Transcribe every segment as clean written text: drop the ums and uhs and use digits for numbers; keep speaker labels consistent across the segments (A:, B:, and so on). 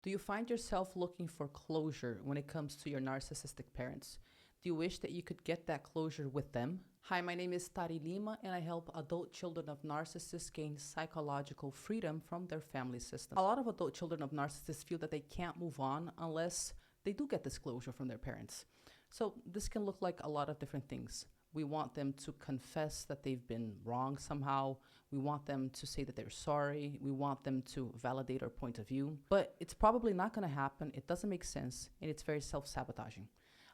A: Do you find yourself looking for closure when it comes to your narcissistic parents? Do you wish that you could get that closure with them? Hi, my name is Tari Lima, and I help adult children of narcissists gain psychological freedom from their family system. A lot of adult children of narcissists feel that they can't move on unless they do get this closure from their parents. So this can look like a lot of different things. We want them to confess that they've been wrong somehow. We want them to say that they're sorry. We want them to validate our point of view. But it's probably not going to happen. It doesn't make sense. And it's very self-sabotaging.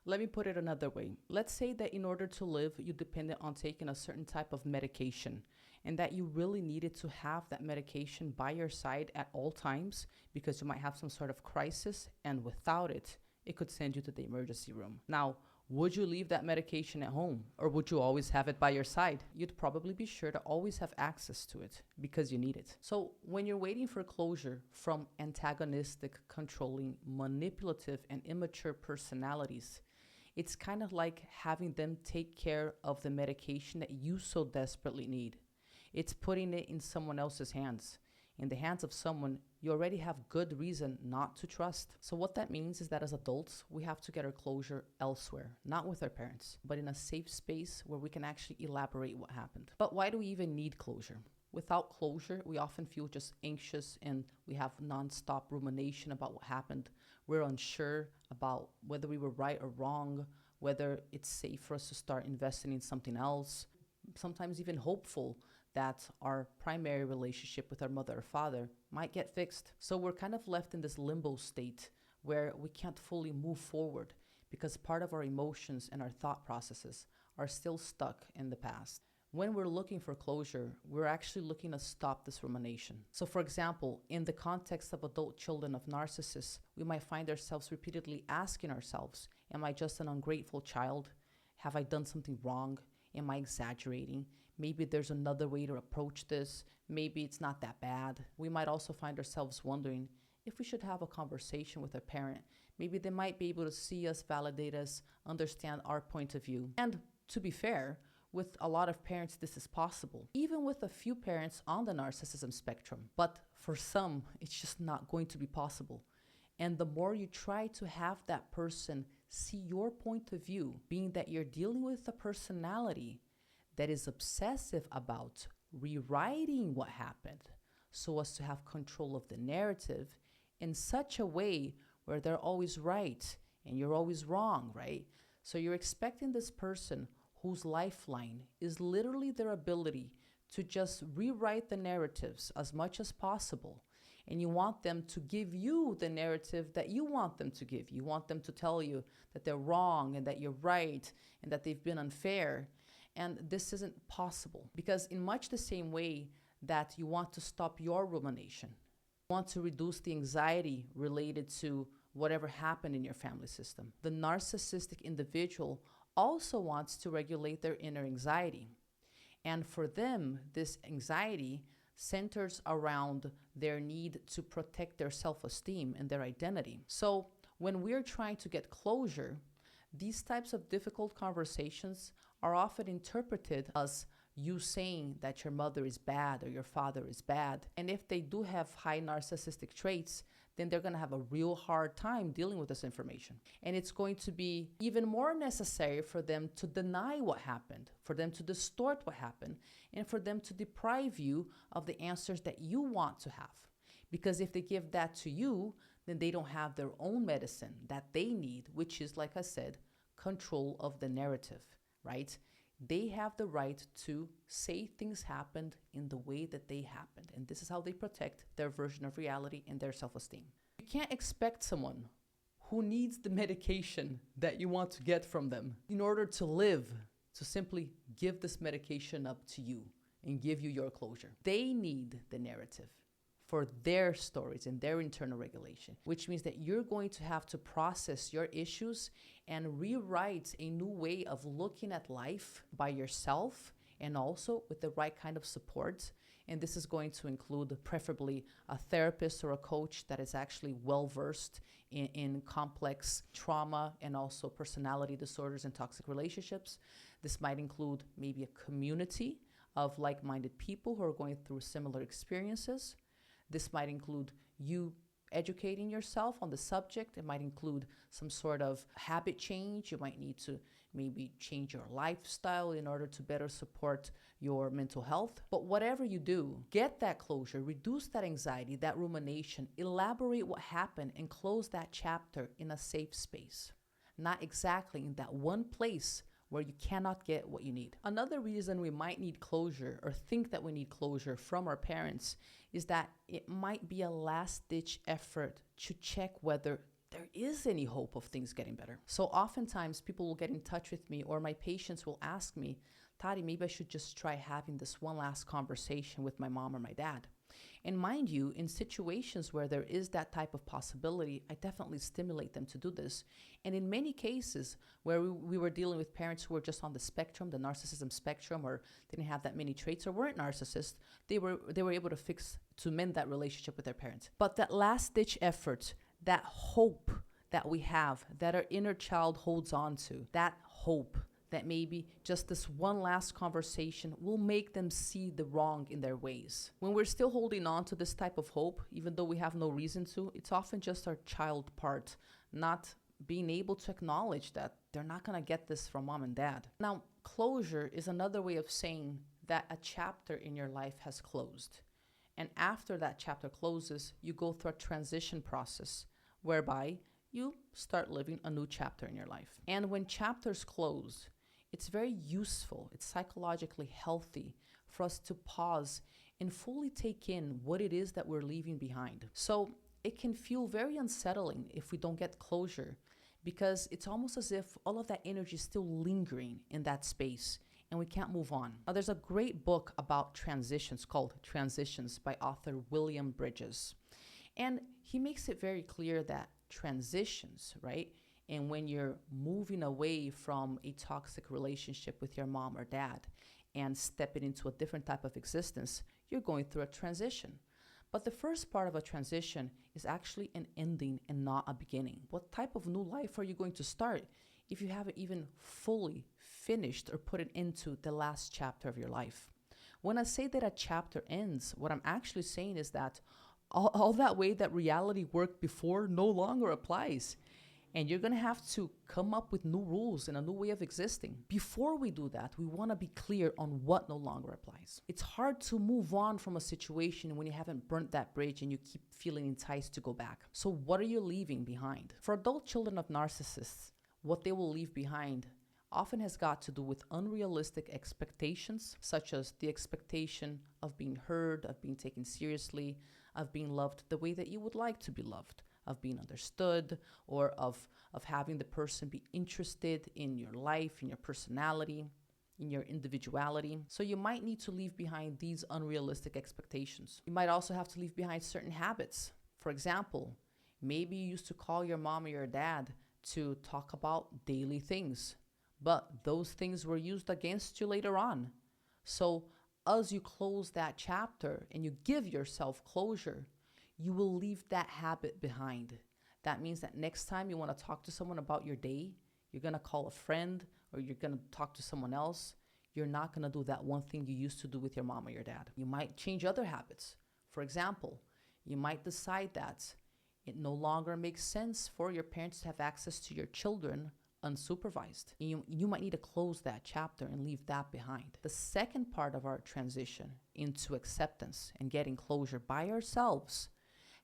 A: Let me put it another way. Let's say that in order to live, you depended on taking a certain type of medication and that you really needed to have that medication by your side at all times because you might have some sort of crisis, and without it, it could send you to the emergency room. Now, would you leave that medication at home, or would you always have it by your side? You'd probably be sure to always have access to it because you need it. So when you're waiting for closure from antagonistic, controlling, manipulative, and immature personalities, it's kind of like having them take care of the medication that you so desperately need. It's putting it in someone else's hands. In the hands of someone you already have good reason not to trust. So what that means is that as adults, we have to get our closure elsewhere, not with our parents, but in a safe space where we can actually elaborate what happened. But why do we even need closure? Without closure, we often feel just anxious and we have nonstop rumination about what happened. We're unsure about whether we were right or wrong, whether it's safe for us to start investing in something else, sometimes even hopeful that our primary relationship with our mother or father might get fixed. So we're kind of left in this limbo state where we can't fully move forward because part of our emotions and our thought processes are still stuck in the past. When we're looking for closure, we're actually looking to stop this rumination. So for example, in the context of adult children of narcissists, we might find ourselves repeatedly asking ourselves, am I just an ungrateful child? Have I done something wrong? Am I exaggerating? Maybe there's another way to approach this. Maybe it's not that bad. We might also find ourselves wondering if we should have a conversation with a parent. Maybe they might be able to see us, validate us, understand our point of view. And to be fair, with a lot of parents, this is possible, even with a few parents on the narcissism spectrum. But for some, it's just not going to be possible. And the more you try to have that person see your point of view, being that you're dealing with a personality that is obsessive about rewriting what happened so as to have control of the narrative in such a way where they're always right and you're always wrong, right? So you're expecting this person whose lifeline is literally their ability to just rewrite the narratives as much as possible. And you want them to give you the narrative that you want them to give. You want them to tell you that they're wrong and that you're right and that they've been unfair. And this isn't possible because in much the same way that you want to stop your rumination, you want to reduce the anxiety related to whatever happened in your family system, the narcissistic individual also wants to regulate their inner anxiety. And for them, this anxiety centers around their need to protect their self-esteem and their identity. So when we're trying to get closure, these types of difficult conversations are often interpreted as you saying that your mother is bad or your father is bad. And if they do have high narcissistic traits, then they're going to have a real hard time dealing with this information. And it's going to be even more necessary for them to deny what happened, for them to distort what happened, and for them to deprive you of the answers that you want to have. Because if they give that to you, then they don't have their own medicine that they need, which is, like I said, control of the narrative, right? They have the right to say things happened in the way that they happened. And this is how they protect their version of reality and their self-esteem. You can't expect someone who needs the medication that you want to get from them in order to live to simply give this medication up to you and give you your closure. They need the narrative for their stories and their internal regulation, which means that you're going to have to process your issues and rewrite a new way of looking at life by yourself and also with the right kind of support. And this is going to include preferably a therapist or a coach that is actually well-versed in complex trauma and also personality disorders and toxic relationships. This might include maybe a community of like-minded people who are going through similar experiences. This might include you educating yourself on the subject. It might include some sort of habit change. You might need to maybe change your lifestyle in order to better support your mental health. But whatever you do, get that closure, reduce that anxiety, that rumination, elaborate what happened, and close that chapter in a safe space. Not exactly in that one place where you cannot get what you need. Another reason we might need closure or think that we need closure from our parents is that it might be a last-ditch effort to check whether there is any hope of things getting better. So oftentimes people will get in touch with me, or my patients will ask me, Tati, maybe I should just try having this one last conversation with my mom or my dad. And mind you, in situations where there is that type of possibility, I definitely stimulate them to do this. And in many cases where we were dealing with parents who were just on the spectrum, the narcissism spectrum, or didn't have that many traits or weren't narcissists, they were able to mend that relationship with their parents. But that last-ditch effort, that hope that we have, that our inner child holds on to, that hope that maybe just this one last conversation will make them see the wrong in their ways. When we're still holding on to this type of hope, even though we have no reason to, it's often just our child part not being able to acknowledge that they're not going to get this from mom and dad. Now, closure is another way of saying that a chapter in your life has closed. And after that chapter closes, you go through a transition process whereby you start living a new chapter in your life. And when chapters close, it's very useful, it's psychologically healthy for us to pause and fully take in what it is that we're leaving behind. So it can feel very unsettling if we don't get closure, because it's almost as if all of that energy is still lingering in that space and we can't move on. Now, there's a great book about transitions called Transitions by author William Bridges. And he makes it very clear that transitions, right? And when you're moving away from a toxic relationship with your mom or dad and stepping into a different type of existence, you're going through a transition. But the first part of a transition is actually an ending and not a beginning. What type of new life are you going to start if you haven't even fully finished or put it into the last chapter of your life? When I say that a chapter ends, what I'm actually saying is that all that way that reality worked before no longer applies. And you're going to have to come up with new rules and a new way of existing. Before we do that, we want to be clear on what no longer applies. It's hard to move on from a situation when you haven't burnt that bridge and you keep feeling enticed to go back. So what are you leaving behind? For adult children of narcissists, what they will leave behind often has got to do with unrealistic expectations, such as the expectation of being heard, of being taken seriously, of being loved the way that you would like to be loved, of being understood, or of having the person be interested in your life, in your personality, in your individuality. So you might need to leave behind these unrealistic expectations. You might also have to leave behind certain habits. For example, maybe you used to call your mom or your dad to talk about daily things, but those things were used against you later on. So as you close that chapter and you give yourself closure, you will leave that habit behind. That means that next time you want to talk to someone about your day, you're going to call a friend or you're going to talk to someone else, you're not going to do that one thing you used to do with your mom or your dad. You might change other habits. For example, you might decide that it no longer makes sense for your parents to have access to your children unsupervised. You might need to close that chapter and leave that behind. The second part of our transition into acceptance and getting closure by ourselves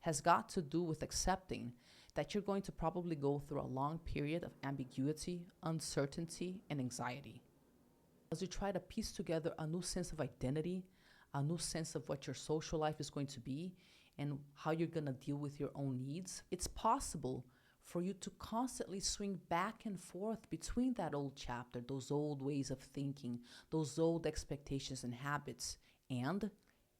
A: has got to do with accepting that you're going to probably go through a long period of ambiguity, uncertainty, and anxiety. As you try to piece together a new sense of identity, a new sense of what your social life is going to be, and how you're going to deal with your own needs, it's possible for you to constantly swing back and forth between that old chapter, those old ways of thinking, those old expectations and habits, and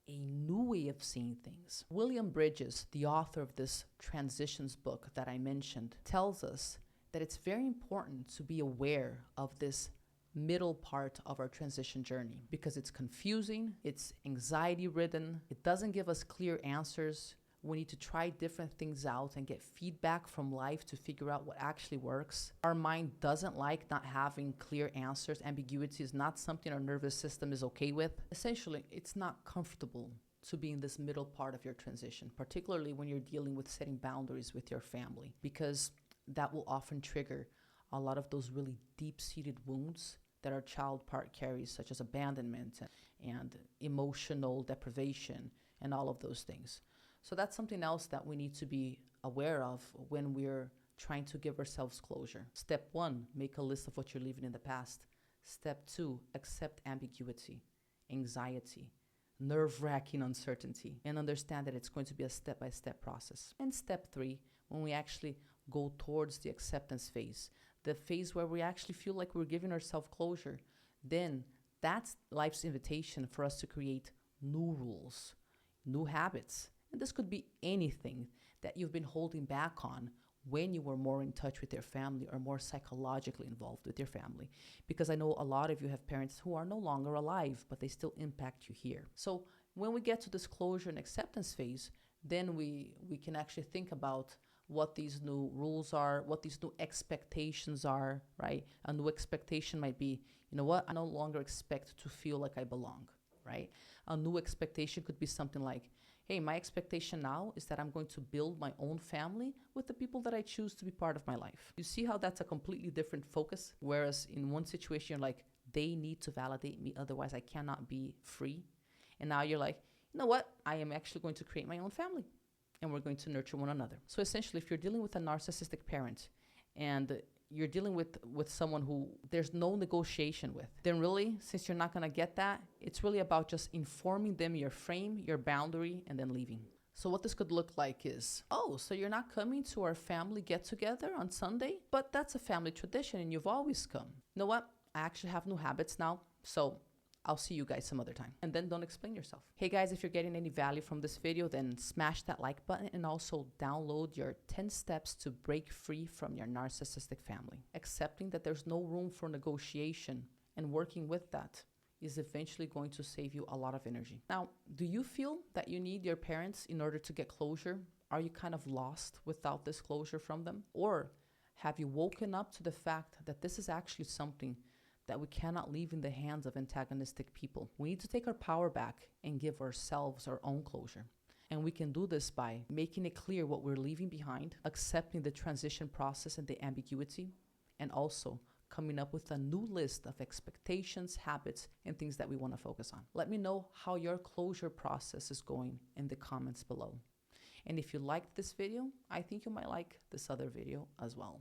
A: a new way of seeing things. William Bridges, the author of this transitions book that I mentioned, tells us that it's very important to be aware of this middle part of our transition journey because it's confusing, it's anxiety-ridden, it doesn't give us clear answers. We need to try different things out and get feedback from life to figure out what actually works. Our mind doesn't like not having clear answers. Ambiguity is not something our nervous system is okay with. Essentially, it's not comfortable to be in this middle part of your transition, particularly when you're dealing with setting boundaries with your family, because that will often trigger a lot of those really deep-seated wounds that our child part carries, such as abandonment and emotional deprivation and all of those things. So that's something else that we need to be aware of when we're trying to give ourselves closure. Step 1, make a list of what you're leaving in the past. Step 2, accept ambiguity, anxiety, nerve-wracking uncertainty, and understand that it's going to be a step-by-step process. And step 3, when we actually go towards the acceptance phase, the phase where we actually feel like we're giving ourselves closure, then that's life's invitation for us to create new rules, new habits. And this could be anything that you've been holding back on when you were more in touch with your family or more psychologically involved with your family. Because I know a lot of you have parents who are no longer alive, but they still impact you here. So when we get to this closure and acceptance phase, then we can actually think about what these new rules are, what these new expectations are, right? A new expectation might be, you know what, I no longer expect to feel like I belong, right? A new expectation could be something like, hey, my expectation now is that I'm going to build my own family with the people that I choose to be part of my life. You see how that's a completely different focus? Whereas in one situation, you're like, they need to validate me, otherwise I cannot be free. And now you're like, you know what? I am actually going to create my own family, and we're going to nurture one another. So essentially, if you're dealing with a narcissistic parent and you're dealing with someone who there's no negotiation with, then really, since you're not going to get that, it's really about just informing them your frame, your boundary, and then leaving. So what this could look like is, oh, so you're not coming to our family get-together on Sunday? But that's a family tradition, and you've always come. You know what? I actually have new habits now, so I'll see you guys some other time. And then don't explain yourself. Hey guys, if you're getting any value from this video, then smash that like button and also download your 10 steps to break free from your narcissistic family. Accepting that there's no room for negotiation and working with that is eventually going to save you a lot of energy. Now, do you feel that you need your parents in order to get closure? Are you kind of lost without this closure from them? Or have you woken up to the fact that this is actually something that we cannot leave in the hands of antagonistic people? We need to take our power back and give ourselves our own closure. And we can do this by making it clear what we're leaving behind, accepting the transition process and the ambiguity, and also coming up with a new list of expectations, habits, and things that we want to focus on. Let me know how your closure process is going in the comments below. And if you liked this video, I think you might like this other video as well.